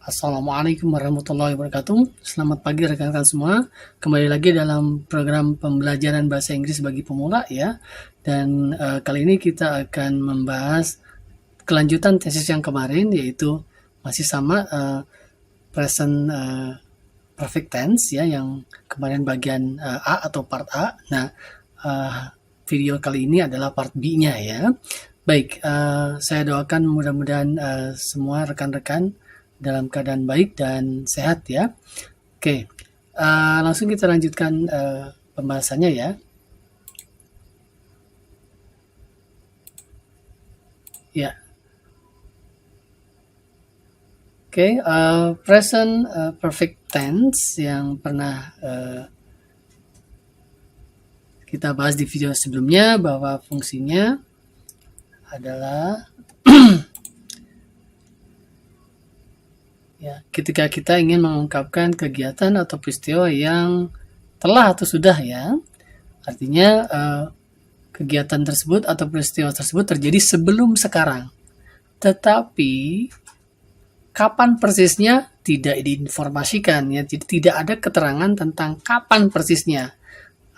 Assalamualaikum warahmatullahi wabarakatuh. Selamat pagi rekan-rekan semua. Kembali lagi dalam program pembelajaran bahasa Inggris bagi pemula ya. Dan kali ini kita akan membahas kelanjutan tesis yang kemarin, yaitu masih sama present perfect tense ya, yang kemarin bagian A atau part A. Nah, video kali ini adalah part B-nya ya. Baik, saya doakan mudah-mudahan semua rekan-rekan dalam keadaan baik dan sehat ya. Oke, langsung kita lanjutkan pembahasannya ya. Ya. Oke, present perfect tense yang pernah kita bahas di video sebelumnya, bahwa fungsinya adalah ya, ketika kita ingin mengungkapkan kegiatan atau peristiwa yang telah atau sudah ya, artinya kegiatan tersebut atau peristiwa tersebut terjadi sebelum sekarang, tetapi kapan persisnya tidak diinformasikan ya, jadi tidak ada keterangan tentang kapan persisnya,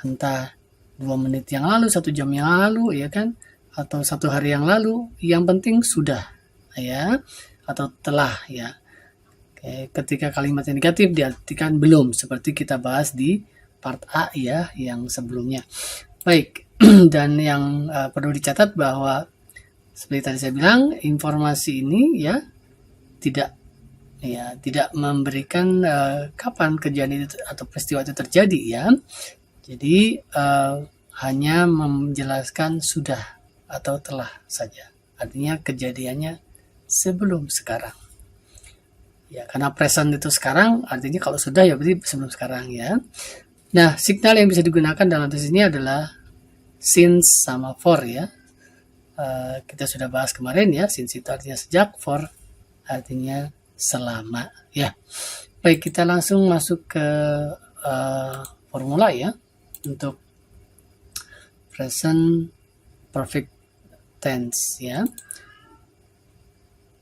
entah 2 menit yang lalu, 1 jam yang lalu ya kan, atau 1 hari yang lalu, yang penting sudah ya, atau telah ya. Ketika kalimat yang negatif diartikan belum, seperti kita bahas di part A ya, yang sebelumnya. Baik, dan yang perlu dicatat bahwa seperti tadi saya bilang, informasi ini ya tidak memberikan kapan kejadian itu atau peristiwa itu terjadi ya. Jadi hanya menjelaskan sudah atau telah saja. Artinya kejadiannya sebelum sekarang. Ya, karena present itu sekarang, artinya kalau sudah ya berarti sebelum sekarang ya. Nah, signal yang bisa digunakan dalam tesis ini adalah since sama for ya. Kita sudah bahas kemarin ya, since itu artinya sejak, for artinya selama ya. Baik, kita langsung masuk ke formula ya untuk present perfect tense ya.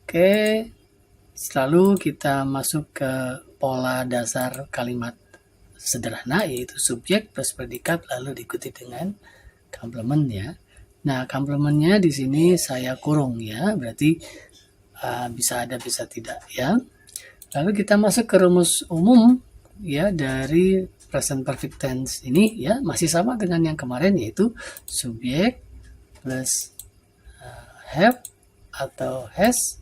Oke. Lalu kita masuk ke pola dasar kalimat sederhana, yaitu subjek plus predikat lalu diikuti dengan complement ya. Nah, complementnya di sini saya kurung ya, berarti bisa ada bisa tidak ya. Lalu kita masuk ke rumus umum ya dari present perfect tense ini ya, masih sama dengan yang kemarin, yaitu subjek plus have atau has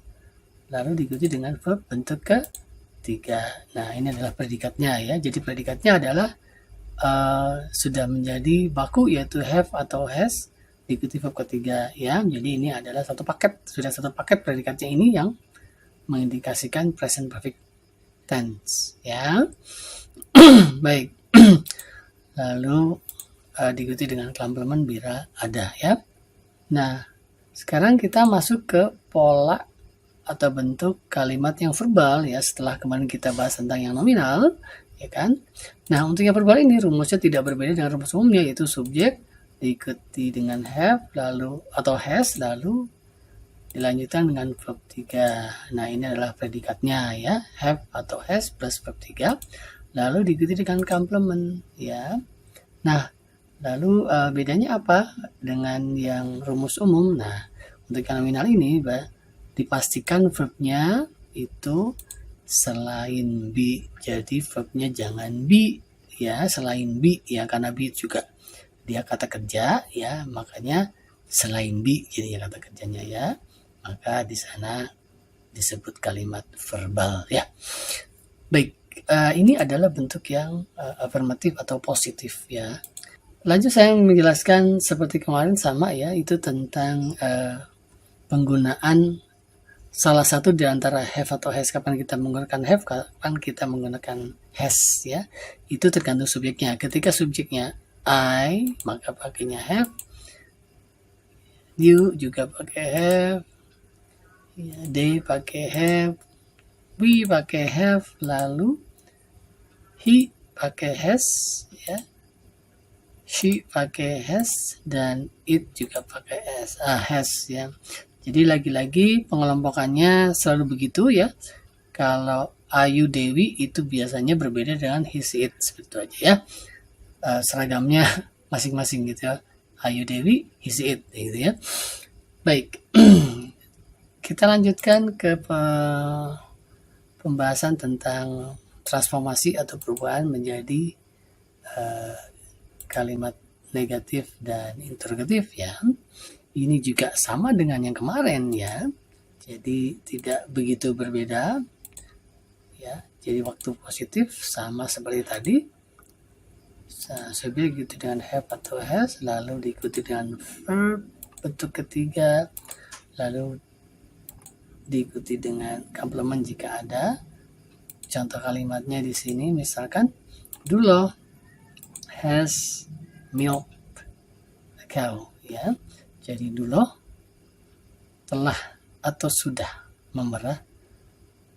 lalu diikuti dengan verb bentuk ketiga. Nah, ini adalah predikatnya ya. Jadi predikatnya adalah sudah menjadi baku, yaitu have atau has diikuti verb ketiga ya. Jadi ini adalah satu paket, sudah satu paket predikatnya ini yang mengindikasikan present perfect tense ya. Baik. Lalu diikuti dengan complement bila ada ya. Nah, sekarang kita masuk ke pola atau bentuk kalimat yang verbal ya, setelah kemarin kita bahas tentang yang nominal ya kan. Nah, untuk yang verbal ini rumusnya tidak berbeda dengan rumus umumnya, yaitu subjek diikuti dengan have lalu atau has lalu dilanjutkan dengan verb 3. Nah, ini adalah predikatnya ya, have atau has plus verb 3 lalu diikuti dengan complement ya. Nah, lalu bedanya apa dengan yang rumus umum? Nah, untuk yang nominal ini dipastikan verbnya itu selain be. Jadi verbnya jangan be ya, selain be ya, karena be juga dia kata kerja ya, makanya selain be jadinya kata kerjanya ya. Maka di sana disebut kalimat verbal ya. Baik, ini adalah bentuk yang afirmatif atau positif ya. Lanjut saya menjelaskan seperti kemarin sama ya, itu tentang penggunaan salah satu di antara have atau has. Kapan kita menggunakan have, kapan kita menggunakan has ya. Itu tergantung subjeknya. Ketika subjeknya I, maka pakainya have. You juga pakai have. Ya, they pakai have. We pakai have. Lalu he pakai has ya. She pakai has dan it juga pakai has ya. Jadi lagi-lagi pengelompokannya selalu begitu ya. Kalau Ayu Dewi itu biasanya berbeda dengan his it, seperti itu aja ya. Seragamnya masing-masing gitu ya. Ayu Dewi, his it gitu ya. Baik. Kita lanjutkan ke pembahasan tentang transformasi atau perubahan menjadi kalimat negatif dan interrogatif ya. Ini juga sama dengan yang kemarin ya. Jadi tidak begitu berbeda ya. Jadi waktu positif sama seperti tadi. Subjek diikuti dengan have atau has, lalu diikuti dengan verb bentuk ketiga, lalu diikuti dengan complement jika ada. Contoh kalimatnya di sini misalkan Dulo has milked a cow ya. Jadi Dulo telah atau sudah memerah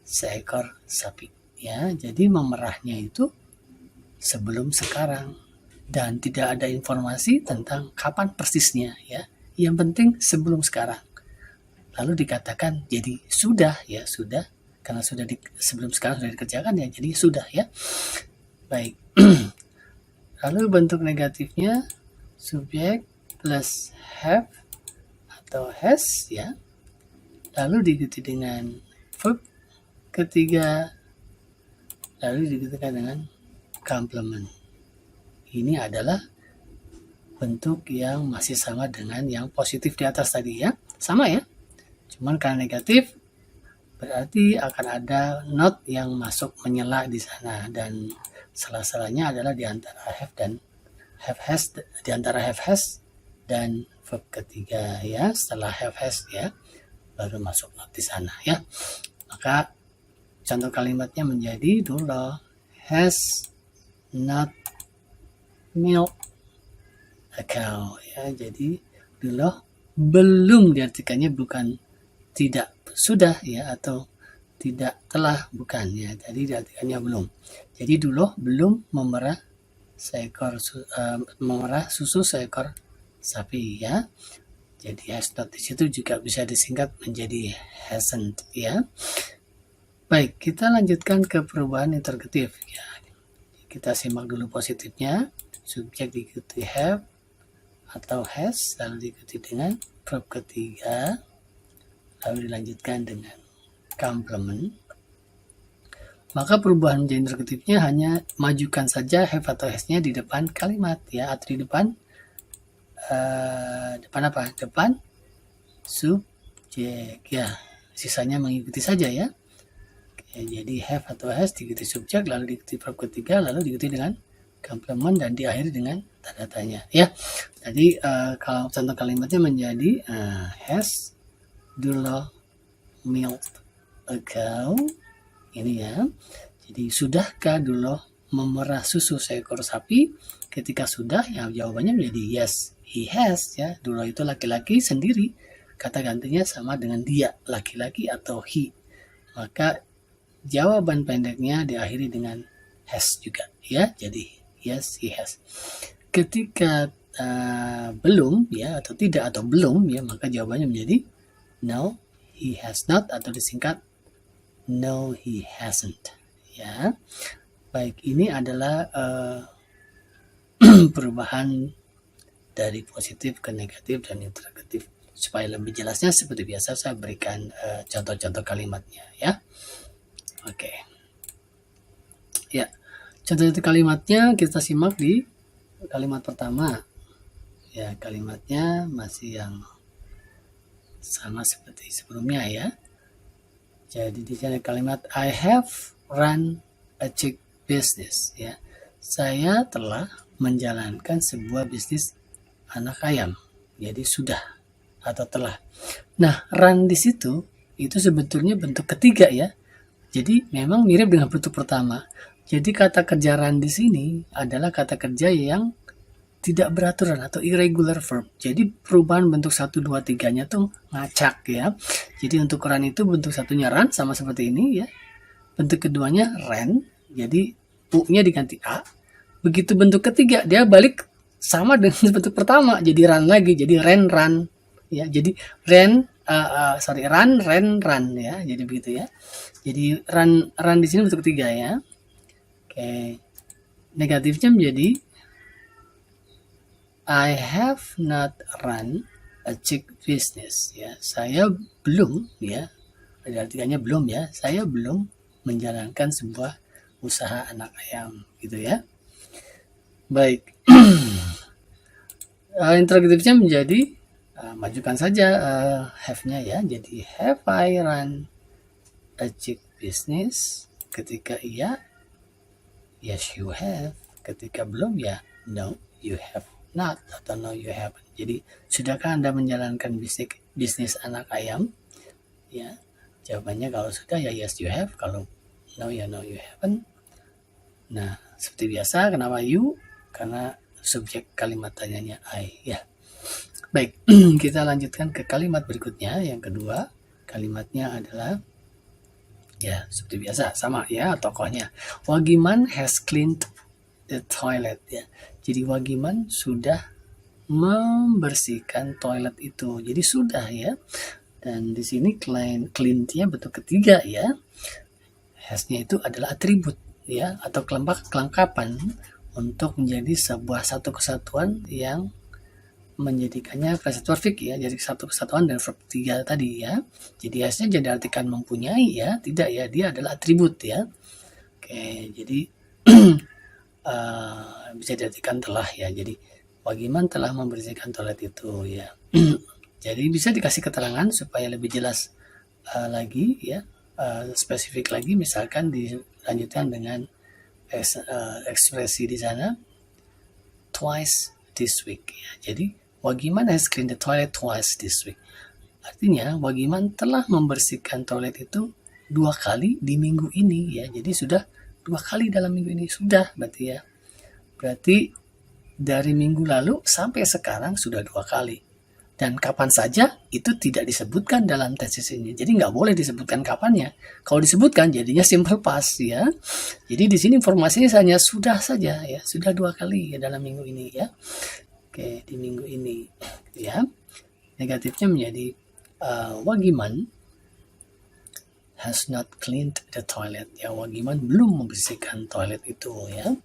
seekor sapi ya. Jadi memerahnya itu sebelum sekarang dan tidak ada informasi tentang kapan persisnya ya. Yang penting sebelum sekarang. Lalu dikatakan jadi sudah ya, sudah karena sudah sebelum sekarang sudah dikerjakan ya, jadi sudah ya. Baik. Lalu bentuk negatifnya subjek plus have atau has ya. Lalu diikuti dengan verb ketiga, lalu diikuti dengan complement. Ini adalah bentuk yang masih sama dengan yang positif di atas tadi ya. Sama ya. Cuman karena negatif berarti akan ada not yang masuk menyela di sana, dan salah-salahnya adalah di antara have dan have has, di antara have has dan verb ketiga ya. Setelah have has ya baru masuk not di sana ya. Maka contoh kalimatnya menjadi Dulo has not milk a cow ya. Jadi Dulo belum diartikannya bukan tidak sudah ya, atau tidak telah bukan ya. Jadi diartikannya belum. Jadi Dulo belum memerah susu seekor sapi ya. Jadi has not di situ juga bisa disingkat menjadi hasn't ya. Baik, kita lanjutkan ke perubahan interrogatif ya. Kita simak dulu positifnya. Subjek diikuti have atau has, lalu diikuti dengan verb ketiga, lalu dilanjutkan dengan complement. Maka perubahan menjadi interrogatifnya hanya majukan saja have atau has-nya di depan kalimat ya, atau di depan apa? Depan subjek ya. Sisanya mengikuti saja ya. Jadi have atau has diikuti subjek, lalu diikuti verb ketiga, lalu diikuti dengan complement dan diakhiri dengan tanda tanya ya. Jadi kalau contoh kalimatnya menjadi has Dulo milked a cow ini ya. Jadi sudahkah Dulo memerah susu seekor sapi? Ketika sudah ya jawabannya menjadi yes, he has ya. Dulo itu laki-laki sendiri, kata gantinya sama dengan dia, laki-laki atau he. Maka jawaban pendeknya diakhiri dengan has juga ya. Jadi yes, he has. Ketika belum ya, atau tidak atau belum ya, maka jawabannya menjadi no, he has not, atau disingkat no, he hasn't ya. Baik, ini adalah perubahan dari positif ke negatif dan interrogatif. Supaya lebih jelasnya seperti biasa saya berikan contoh-contoh kalimatnya ya. Oke. Ya. Contoh kalimatnya kita simak di kalimat pertama. Ya, kalimatnya masih yang sama seperti sebelumnya ya. Jadi di sini kalimat I have run a chick business ya. Saya telah menjalankan sebuah bisnis anak ayam. Jadi sudah atau telah. Nah, run di situ itu sebetulnya bentuk ketiga ya. Jadi memang mirip dengan bentuk pertama. Jadi kata kerja run di sini adalah kata kerja yang tidak beraturan atau irregular verb. Jadi perubahan bentuk 1, 2, 3-nya tuh ngacak ya. Jadi untuk run itu bentuk satunya run sama seperti ini ya. Bentuk keduanya ran. Jadi U-nya diganti A. Begitu bentuk ketiga dia balik sama dengan bentuk pertama. Jadi run lagi. Jadi ran. Ya, jadi ran run, run ya. Jadi begitu ya. Jadi run di sini bentuk ketiga ya. Oke. Negatifnya menjadi I have not run a chick business ya. Saya belum ya. Artinya belum ya. Saya belum menjalankan sebuah usaha anak ayam gitu ya. Baik. Interrogatifnya menjadi majukan saja have-nya ya. Jadi have I run a chick business? Ketika iya, yes you have. Ketika belum ya, no you have not atau no you haven't. Jadi sudahkah Anda menjalankan bisnis anak ayam? Ya, jawabannya kalau sudah ya yes you have, kalau no ya no you haven't. Nah, seperti biasa, kenapa you? Karena subjek kalimat tanyanya I ya. Baik, kita lanjutkan ke kalimat berikutnya. Yang kedua, kalimatnya adalah ya seperti biasa sama ya tokohnya. Wagiman has cleaned the toilet ya. Jadi Wagiman sudah membersihkan toilet itu. Jadi sudah ya. Dan di sini clean-nya bentuk ketiga ya. Has-nya itu adalah atribut ya atau kelengkapan untuk menjadi sebuah satu kesatuan yang menjadikannya present perfect ya, jadi satu kesatuan dan verb 3 tadi ya. Jadi has-nya jadi artikan mempunyai ya, tidak ya, dia adalah atribut ya. Oke, jadi bisa diartikan telah ya. Jadi Wagiman telah membersihkan toilet itu ya. Jadi bisa dikasih keterangan supaya lebih jelas lagi ya, spesifik lagi, misalkan dilanjutkan dengan ekspresi di sana twice this week ya. Jadi Wagiman has cleaned the toilet twice this week. Artinya Wagiman telah membersihkan toilet itu 2 kali di minggu ini ya. Jadi sudah 2 kali dalam minggu ini sudah berarti ya. Berarti dari minggu lalu sampai sekarang sudah 2 kali. Dan kapan saja itu tidak disebutkan dalam tesis ini. Jadi nggak boleh disebutkan kapannya. Kalau disebutkan jadinya simple past ya. Jadi di sini informasinya hanya sudah saja ya. Sudah 2 kali ya dalam minggu ini ya. Oke, di minggu ini ya. Negatifnya menjadi Wagiman has not cleaned the toilet ya. Wagiman belum membersihkan toilet itu ya.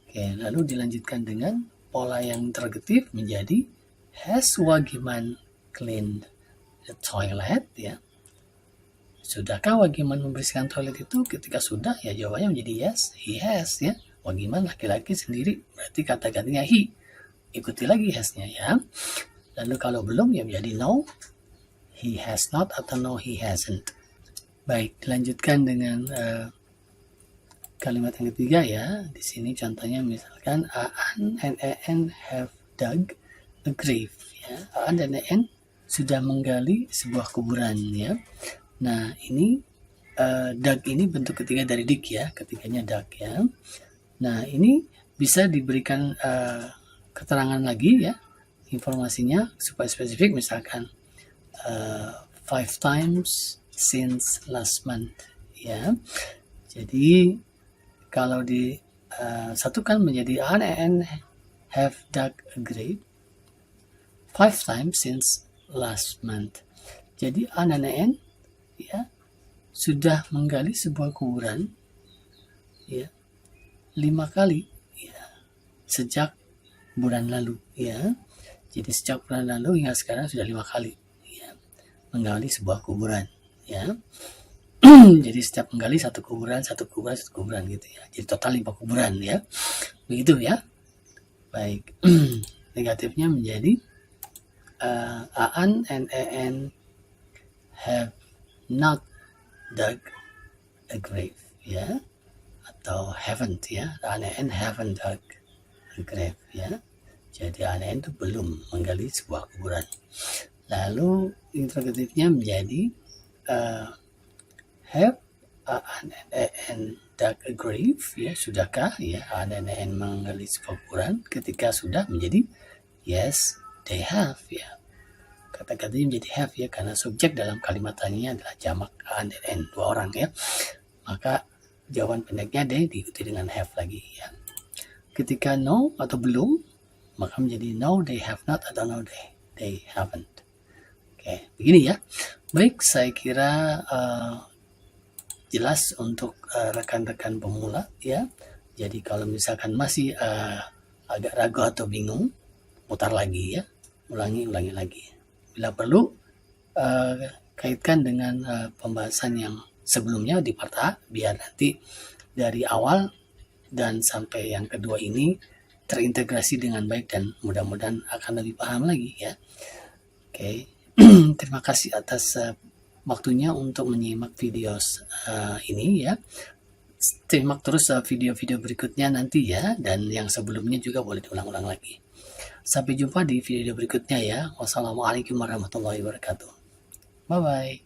Oke, lalu dilanjutkan dengan pola yang interrogatif menjadi has Wagiman cleaned the toilet ya. Sudahkah Wagiman membersihkan toilet itu? Ketika sudah ya jawabannya menjadi yes, he has ya. Wagiman laki-laki sendiri, berarti kata gantinya he. Ikuti lagi has-nya ya. Lalu kalau belum ya menjadi no, he has not atau no he hasn't. Baik, dilanjutkan dengan kalimat yang ketiga ya. Di sini contohnya misalkan Aan and En have dug a grave ya. Aan dan En sudah menggali sebuah kuburan ya. Nah, ini dug ini bentuk ketiga dari dig ya, ketiganya dug ya. Nah, ini bisa diberikan keterangan lagi ya, informasinya supaya spesifik, misalkan 5 times since last month ya. Jadi kalau disatukan menjadi Aan and have dug a grave 5 times since last month. Jadi Aan dan En ya sudah menggali sebuah kuburan ya 5 kali ya sejak bulan lalu ya. Jadi sejak bulan lalu hingga sekarang sudah 5 kali ya menggali sebuah kuburan ya. Jadi setiap menggali satu kuburan gitu ya. Jadi total 5 kuburan ya. Begitu ya. Baik. Negatifnya menjadi Aan and En have not dug a grave ya, atau haven't ya. Aan and En haven't dug a grave ya. Jadi Aan and En itu belum menggali sebuah kuburan. Lalu interrogatifnya menjadi have Aan and En dug a grave ya. Sudahkah ya Aan and En menggali sebuah kuburan? Ketika sudah menjadi yes they have ya. Kata-katanya menjadi have ya, karena subjek dalam kalimat tanya adalah jamak Aan dan En, 2 orang ya. Maka jawaban pendeknya they diikuti dengan have lagi ya. Ketika no atau belum, maka menjadi no they have not atau no they haven't. Oke, Oke, begini ya. Baik, saya kira jelas untuk rekan-rekan pemula ya. Jadi kalau misalkan masih agak ragu atau bingung, putar lagi ya, ulangi lagi. Bila perlu kaitkan dengan pembahasan yang sebelumnya di part A, biar nanti dari awal dan sampai yang kedua ini terintegrasi dengan baik dan mudah-mudahan akan lebih paham lagi ya. Oke, terima kasih atas waktunya untuk menyimak video ini ya. Simak terus video-video berikutnya nanti ya, dan yang sebelumnya juga boleh diulang-ulang lagi. Sampai jumpa di video berikutnya ya. Wassalamualaikum warahmatullahi wabarakatuh. Bye-bye.